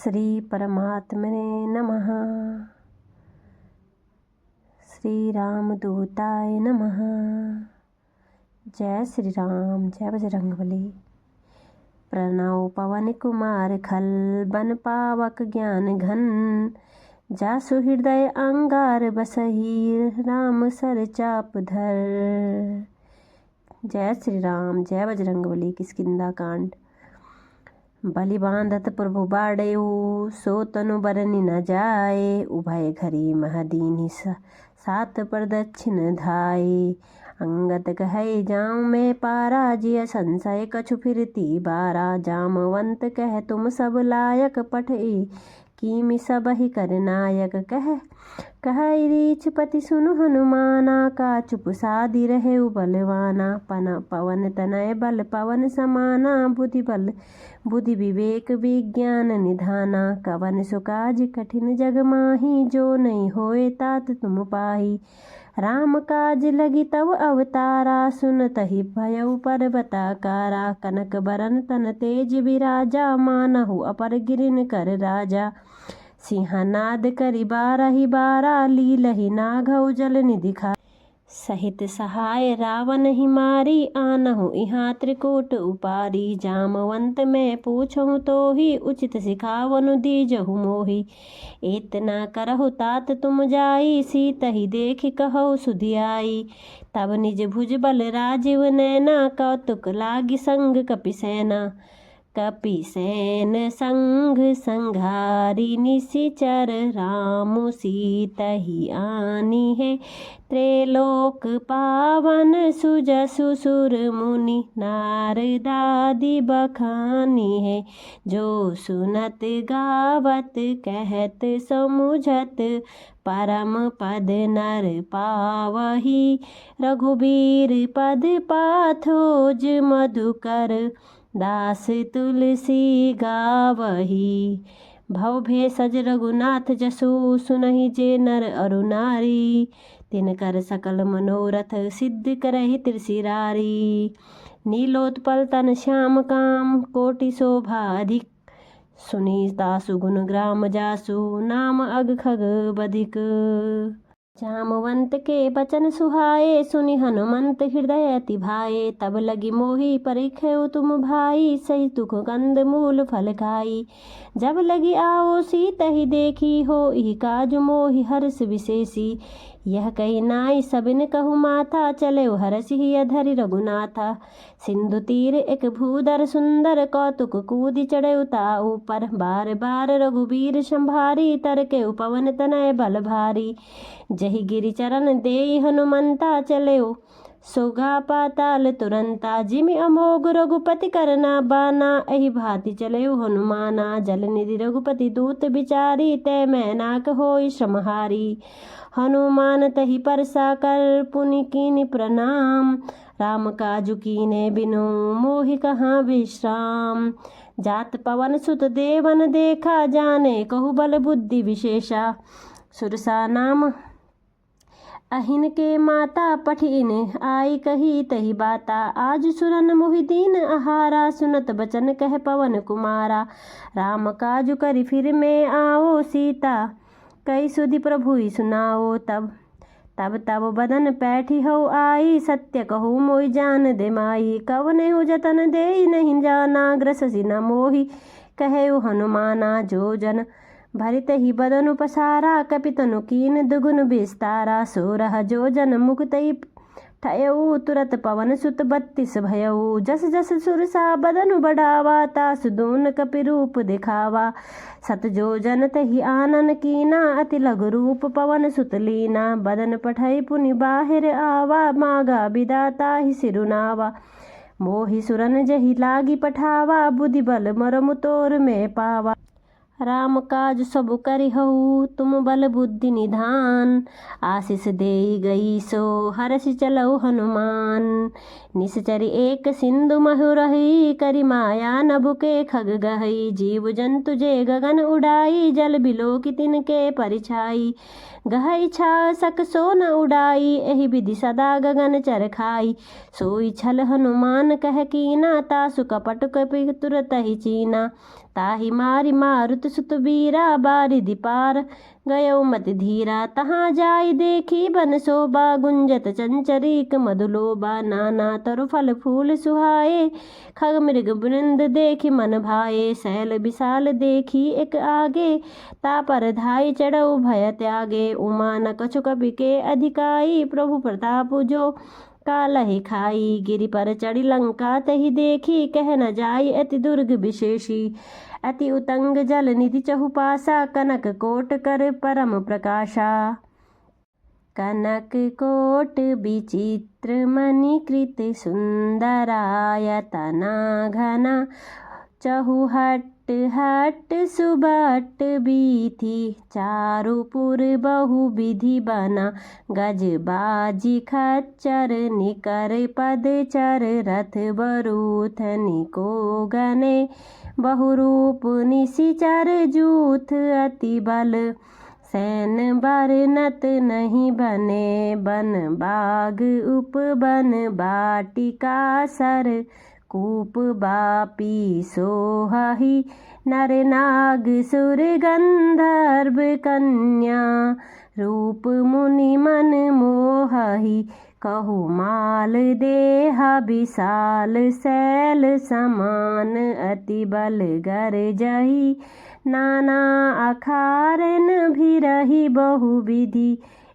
श्री परमात्मने नमः। श्री रामदूताय नमः। जय श्री राम, जय बजरंगबली। प्रणव पवन कुमार खल, बन पावक ज्ञान घन। जासु हृदय अंगार बसही, राम सर चाप धर। जय श्री राम, जय बजरंगबली। किष्किंधा कांड। बलि बांधत प्रभु बाड़ेऊ, सो तनु बरनी न जाए। उभय घरी महदीनी सात प्रदक्षिण धाये। अंगत कहे जाऊँ मैं पारा, जिय संशय कछु फिरती बारा। जामवंत कह तुम सब लायक, पठई कीमि सब ही कर नायक। कह रीछ पति सुनु हनुमाना, का चुप सादी रहे बलवाना। पवन तनय बल पवन समाना, बुद्धि विवेक विज्ञान निधाना। कवन सुकाज कठिन जग माही, जो नहीं होए तात तुम पाही। राम काज लगी तव अवतारा, सुनतहि भयउ पर्वताकारा। कनक बरन तन तेज विराजा, मानहु अपर गिरिन कर राजा। सिंहनाद करि बारहि बारा, लीलहि नाघउ जल निधि खारा। सहित सहाय रावण ही मारी, आनहु इहाँ त्रिकूट उपारी। जामवंत मैं पूछहु तो ही, उचित सिखावनु दीजहु मोहि। इतना करहु तात तुम जाई, सीतहि देखि कहु सुधियाई। तब निज भुज बल राजीव नैना, कौतुक लागी संग कपिसेना। कपिसेन संघ संघारी, निशिचर रामु सीतहि आनी है। त्रैलोक पावन सुजसु सुर मुनि, नारदादि बखानी है। जो सुनत गावत कहत समुझत, परम पद नर पावही। रघुबीर पद पाथोज मधुकर, दास तुलसी गावही। भव भेषज रघुनाथ जसु, सुनहि जे नर अरु नारी। तिनकर सकल मनोरथ, सिद्ध करहि त्रिशिरारी। नीलोत्पल तन श्याम काम, कोटि शोभा अधिक। सुनि तासु गुण ग्राम जासु, नाम अग खग बधिक। जामवंत के बचन सुहाए, सुनि हनुमंत हृदय अति भाए। तब लगी मोहि परिखेउ तुम भाई, सही तुख कंद मूल फल खाई। जब लगी आओ सीतहि देखी, होई काजु मोहि हर्ष विशेषी। यह कही नाई सबिन कहु माथा, चले हरषि अधरि रघुनाथा। सिंधु तीर एक भूधर सुंदर, कौतुक कूदि चढ़े ता ऊपर। बार बार रघुबीर संभारी, तरके पवन तनय बल भारी। जहि गिरि चरण देई हनुमंता, चले सोगा पाताल तुरंता। जिमि अमोघ रघुपति करना बाना, एहि भांति चले हनुमाना। जल निधि रघुपति दूत बिचारी, तै मैं नाक होई श्रमहारी। हनुमान तहि परसा कर, पुनि कीनि प्रणाम। राम काजु कीने बिनु, मोहि कहाँ विश्राम। जात पवन सुत देवन देखा, जाने कहु बल बुद्धि विशेषा। सुरसा नाम अहिन के माता, पठिन आई कही तही बाता। आज सुरन मोहि दीन आहारा, सुनत बचन कह पवन कुमारा। राम काजु करि फिर में आओ, सीता कई सुधि प्रभु ही सुनाओ। तब बदन पैठी हो आई, सत्य कहूँ मोहि जान दे माई। कवने हो जतन दे नहीं जाना, ग्रससि न मोहि कहे हनुमाना। जो जन भरित ही बदनु पसारा, कपितनु कीन दुगुन विस्तारा। सोरह जो जन मुक्तई ठयऊ, तुरत पवन सुत 32 भयऊ। जस जस सुरसा बदनु बढ़ावा, तास दून कपि रूप दिखावा। सत जो जन तहि आनन कीना, अति लघु रूप पवन सुत लीना। बदन पठई पुनि बाहिर आवा, मागा विदाता ही सिरुनावा। मोहि सुरन जहि लागी पठावा, बुद्धि बल मरमु तोर में पावा। राम काज सब करिहउ, तुम बल बुद्धि निधान। आशीष देई गई सो, हरषि चलऊ हनुमान। निश्चर एक सिंधु महु रही, करि माया नभु के खग गहई। जीव जंतु जे गगन उड़ाई, जल बिलो की तिनके परिछाई। गहई छा सक सो न उड़ाई, एहि विधि सदा गगन चर खाई। सोई छल हनुमान कह कीना, तासु कपट कपि तुरत ही चीना। ताहि मारि मारुत सुत बीरा बारिधि पार। गयो मति धीरा तहाँ जाई देखी बन शोभा। गुंजत चंचरीक मधुलोबा नाना तरु फल फूल सुहाए। खग मृग वृंद देखी मन भाए। शैल विशाल देखी एक आगे। तापर धाई चढ़ऊ भय त्यागे। उमा न कछु कपि के अधिकाई। प्रभु प्रताप जो कालहि खाई। गिरि पर चढ़ी लंका तहि देखी। कह न जाई अति दुर्ग विशेषी। अति उतंग जल निधि चहुपासा। कनक कोट कर परम प्रकाशा। कनक कोट विचित्र मणिकृत सुंदरायतना घना। चहुहट हट सुबट बीथी। चारुपुर बहु विधि बना। गज बाजी खच्चर निकर पदचर। रथ बरूथ निको गने। बहुरूप निशिचर जूथ अति बल। सैन बरनत नहीं बने। बन बाग उपवन बाटिका सर। कूप बापी सोहहि। नर नाग सुर गंधर्व कन्या। रूप मुनि मन मोहहि। कहु माल देहा विशाल। शैल समान अति बल गरजहि। नाना अखारन भिरहि बहु विधि।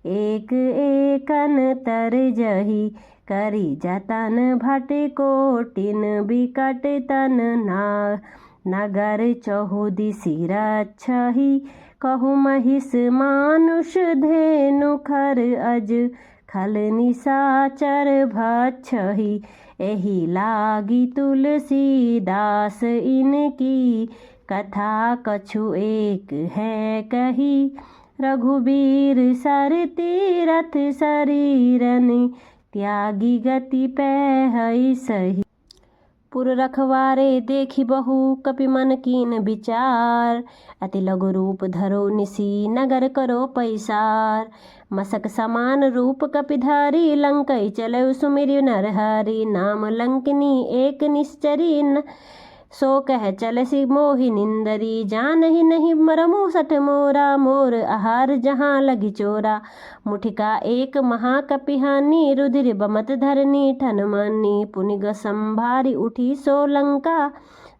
एक एकन तरजहि। करी जतन भट कोटिन बिकट तन ना। नगर चहुदिसि रक्षहि। कहु महिष मानुष धेनु खर अज। खल निशाचर भक्षहि। एहि लागी तुलसीदास इनकी। कथा कछु एक है कही। रघुबीर सर तीरथ शरीरनि। त्यागी गति पैहै सही। पुर रखवारे देखी बहु कपि मन कीन विचार। अति लघु रूप धरो निसी नगर करो पैसार। मसक समान रूप कपि धरी। लंकै चलऊ सुमिरि नरहरि। नाम लंकिनी एक निश्चरी। सो कह चलसि मोहि निंदरी। जानहि नहीं मरमु सठ मोरा। मोर आहार जहाँ लगी चोरा। मुठिका एक महाकपिहानी। रुधिर बमत धरनी ठनमनी। पुनिग संभारी उठी सो लंका।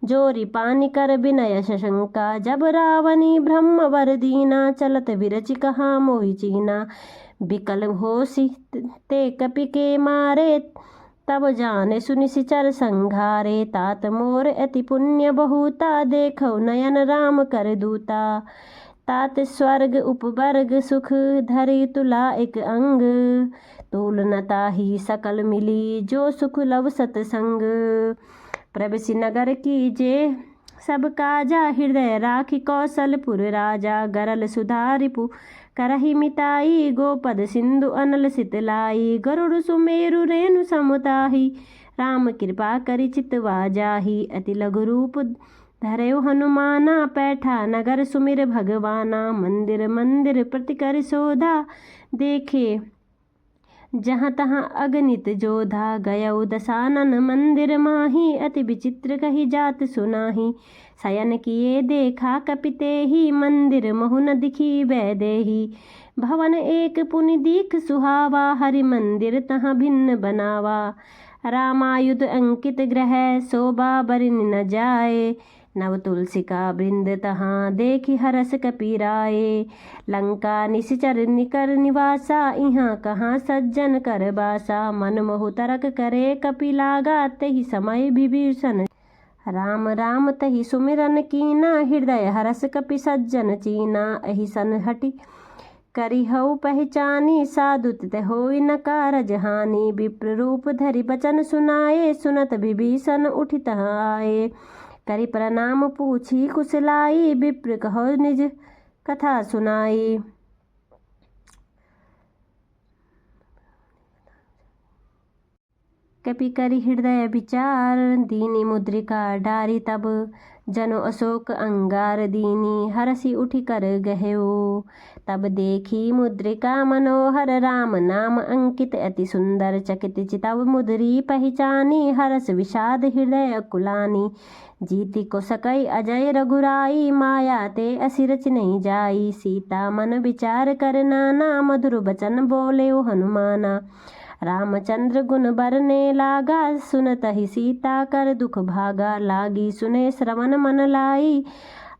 जोरी पानी कर विनय शशंका। जब रावणी ब्रह्म वर दीना। चलत विरचि कहाँ मोहि चीना। विकल होसि ते कपि के मारे। तब जाने सुनि सिचर संघारे। तात मोर अति पुण्य बहुता। देखौ नयन राम कर दूता। तात स्वर्ग उपवर्ग सुख धरि तुला एक अंग। तूल न ताहि सकल मिली। जो सुख लव सतसंग। प्रवेशि नगर कीजे सब काजा। हृदय राखि कौशलपुर राजा। गरल सुधा रिपु करहि मिताई। गोपद सिंधु अनल सितलाई। गरुड़ सुमेरु रेणु समुताहि। राम कृपा करि चितवा जाहि। अति लघु रूप धरयो हनुमाना। पैठा नगर सुमिर भगवाना। मंदिर मंदिर प्रति कर शोधा। देखे जहाँ तहाँ अगणित जोधा। गयौ दशानन मंदिर माही। अति विचित्र कही जात सुनाही। शयन किए देखा कपि तेहि। मंदिर महु न दिखी वैदेही। भवन एक पुनि दीख सुहावा। हरि मंदिर तहाँ भिन्न बनावा। रामायुध अंकित ग्रह। शोभा बरनि न जाए। नव तुलसिका वृंद तहाँ देखि हरस कपि राये। लंका निशिचर निकर निवासा। इहाँ कहाँ सज्जन कर बासा। मन मोहु तरक करे कपि लागा। तेहि समय विभीषण राम राम तहि सुमिरन कीना। हृदय हरस कपि सज्जन चीना। एहि सन हटि करिहउ पहचानी। साधु तित होई न कारज हानि। विप्र रूप धरि बचन सुनाए। सुनत विभीषण उठि तहाँ आए। करि प्रणाम पूछी कुशलाई। विप्र कहो निज कथा सुनाई। कपि करि हृदय विचार। दीनी मुद्रिका डारी तब। जनो अशोक अंगार दीनी। हरसि उठि कर गह्यो। तब देखी मुद्रिका मनोहर। राम नाम अंकित अति सुंदर। चकित चितव मुद्री पहचानी। हरस विषाद हृदय कुलानी। जीति को सकई अजय रघुराई, माया ते असिरच नहीं जाई। सीता मन विचार कर नाना, मधुर बचन बोले ओ हनुमाना। रामचंद्र गुण बरने लागा, सुनत ही सीता कर दुख भागा। लागी सुने श्रवण मन लाई,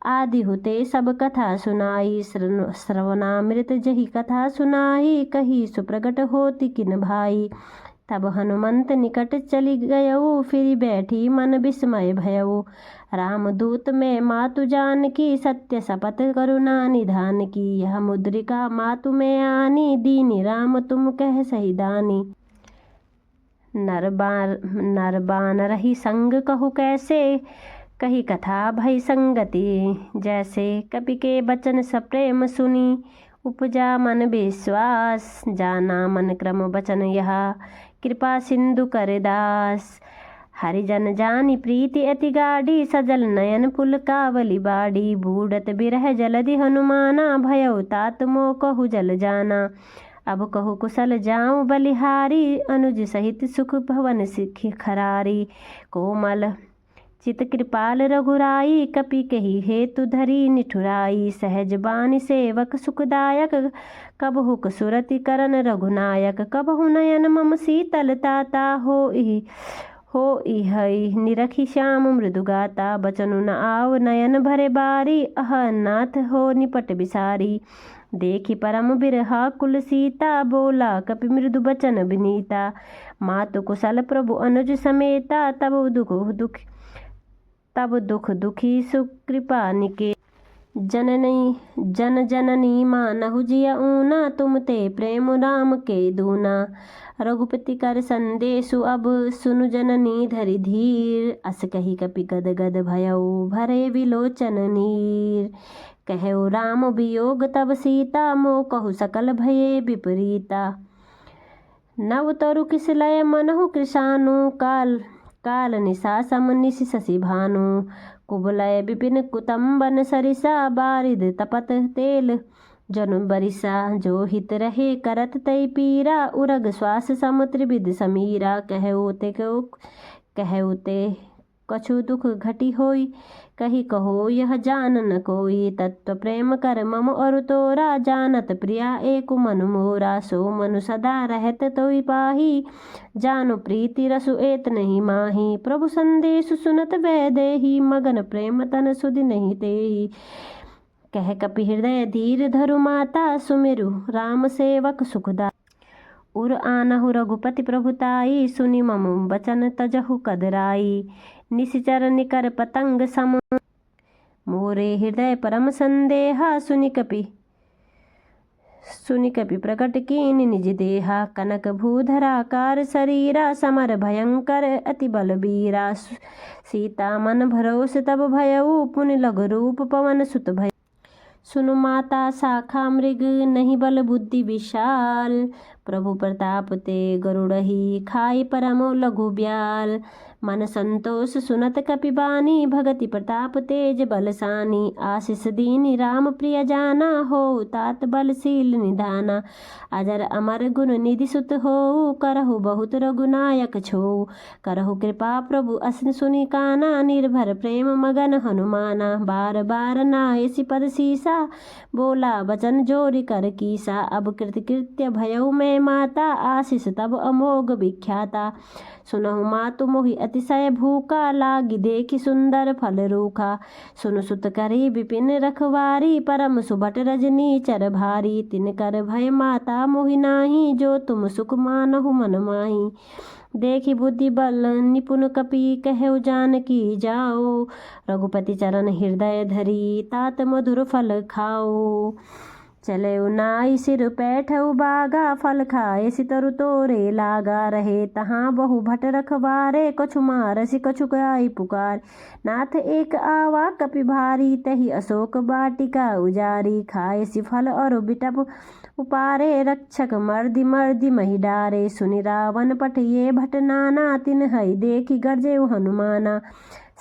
आदि होते सब कथा सुनाई। श्रवणामृत जही कथा सुनाई, कही सुप्रगट होती किन भाई। तब हनुमंत निकट चली गयऊ, फिर बैठी मन विस्मय भयऊ। रामदूत में मातु जान की, सत्य शपथ करुणा निधान की। यह मुद्रिका मातु में आनी, दीनी राम तुम कह सही दानी। नरबान रही संग कहु कैसे, कही कथा भई संगति जैसे। कपि के बचन सप्रेम सुनी, उपजा मन विश्वास। जाना मन क्रम बचन यह, कृपा सिंधु कर दास। हरिजन जानी प्रीति अति गाढ़ी, सजल नयन पुलकावली बाड़ी। बूढ़त बिरह जलधि हनुमाना, भयउ तात मोह कहु जल जाना। अब कहु कुशल जाऊं बलिहारी, अनुज सहित सुख भवन सिखि खरारी। कोमल चित कृपाल रघुराई, कपि कही हेतु धरी निठुराई। सहज बानी सेवक सुखदायक, कबहु सुरति करन रघुनायक। कबहु नयन मम शीतल ताता, हो इहै निरखी श्याम मृदु गाता। बचनु न आव नयन भरे बारी, अह नाथ हो निपट बिसारी। देखी परम बिरहा कुल सीता, बोला कपि मृदु बचन विनीता। मातु कुशल प्रभु अनुज समेता, तब दुख दुखी सुकृपा निके। जन जननी मानहु जिया ऊना, तुम ते प्रेम राम के दूना। रघुपति कर संदेशु अब, सुनु जननी धरि धीर। अस कही कपि गद गद भयउ, भरे विलोचन नीर। कहु राम वियोग तब सीता, मोह कहु सकल भये विपरीता। नव तरु किस लय मनहु कृशानु, काल निशा सम निशि शशि भानु। कुबलय विपिन कुतुम्बन सरिसा, बारिद तपत तेल जनु बरिसा। जो हित रहे करत तै पीरा, उरग श्वास सम त्रिविध समीरा। कहु ते कछु दुख घटी होई, कही कहो यह जान न कोई। तत्व प्रेम कर मम और तोरा, जानत प्रिया एक मनु मोरा। सो मनु सदा रहत तोई पाही, जानु प्रीति रसु एत नहीं माही। प्रभु संदेश सुनत वैदेही, मगन प्रेम तन सुधि नहीं तेही। कह कपि हृदय धीर धरु माता, सुमिरु राम सेवक सुखदा। उर आनहु रघुपति प्रभुताई, सुनि मम बचन तजहु कदराई। निशिचर निकर पतंग सम, मोरे हृदय परम संदेहा। सुनि कपि प्रकट कीन निज देहा। कनक भूधराकार शरीरा, समर भयंकर अति बलबीरा। सीता मन भरोस तब भयउ, पुनि लघु रूप पवन सुत भय। सुनु माता शाखा मृग, नहीं बल बुद्धि विशाल। प्रभु प्रताप ते गरुड़ही, खाई परम लघु ब्याल। मन संतोष सुनत कपि बानी, भगति प्रताप तेज बलसानी। आशीष दीनी राम प्रिय जाना, हो तात बलशील निधाना। अजर अमर गुण निधि सुत हो, करहु बहुत रघुनायक छो। करहु कृपा प्रभु असिन सुनि काना, निर्भर प्रेम मगन हनुमाना। बार बार नायसि पद सीसा, बोला वचन जोरि कर कीसा। अब कृत्य भयउ में माता, आशीष तब अमोघ विख्याता। सुनहु मातु मोहि अतिशय भूखा, लागी देखि सुंदर फल रूखा। सुन सुत करी विपिन रखवारी, परम सुभट रजनी चर भारी। तिनकर भय माता मोहि नाही, जो तुम सुख मानहु मन माही। देखी बुद्धि बल निपुण कपि, कहु जानकी जाओ। रघुपति चरण हृदय धरी, तात मधुर फल खाओ। चले नाई सिर पैठउ बागा, फल खाए सितरु तोरे लागा। रहे तहाँ बहु भट रखवारे, कछु मारसि कछु गाई पुकार। नाथ एक आवा कपि भारी, तही अशोक वाटिका उजारी। खाए सि फल और बिटप उपारे, रक्षक मर्दि मर्दि मही डारे। सुनि रावण पठिए भट नाना, तिन्है देखि गरजे हनुमाना।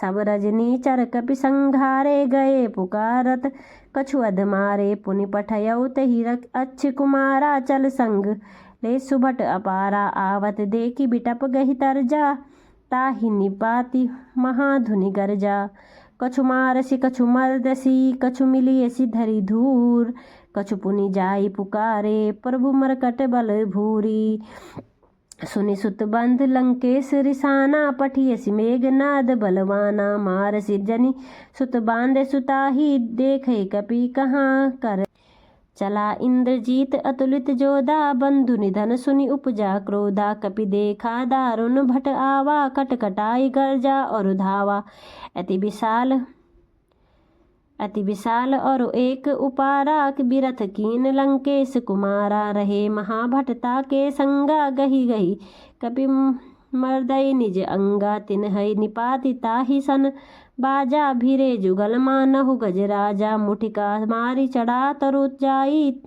सब रजनी चर कपि संघारे, गए पुकारत कछु अधमारे। पुनि पठयउ तहि अच्छ कुमारा, चल संग ले सुभट अपारा। आवत देखि बिटप गहि तरजा, ताहि निपाति महाधुनि गर्जा। कछु मारसी कछु मर्दसी कछु मिलियसी धरि धूर। कछु पुनि जाई पुकारे प्रभु मरकट बल भूरी। सुनि सुत बंध लंकेश रिसाना पठियसी मेघनाद बलवाना। मारसी जनि सुत बांधे सुताही देखे कपि कहाँ कर। चला इंद्रजीत अतुलित जोधा बंधु निधन सुनि उपजा क्रोधा। कपि देखा दारुण भट आवा कटकटाई गर्जा और धावा। अति विशाल और एक उपारा बिरथ कीन लंकेश कुमारा। रहे महाभटता के संगा गही गही कपि मर्दई निज अंगा। तिन्है निपाति ताहि सन बाजा भिरे जुगल मानहु गजराजा। मुठिका मारी चढ़ा तरु जाई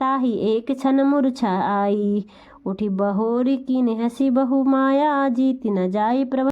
ताहि एक क्षण मूर्छा आई। उठी बहोरी कीन हसी बहु माया जीति न जाई प्रभु।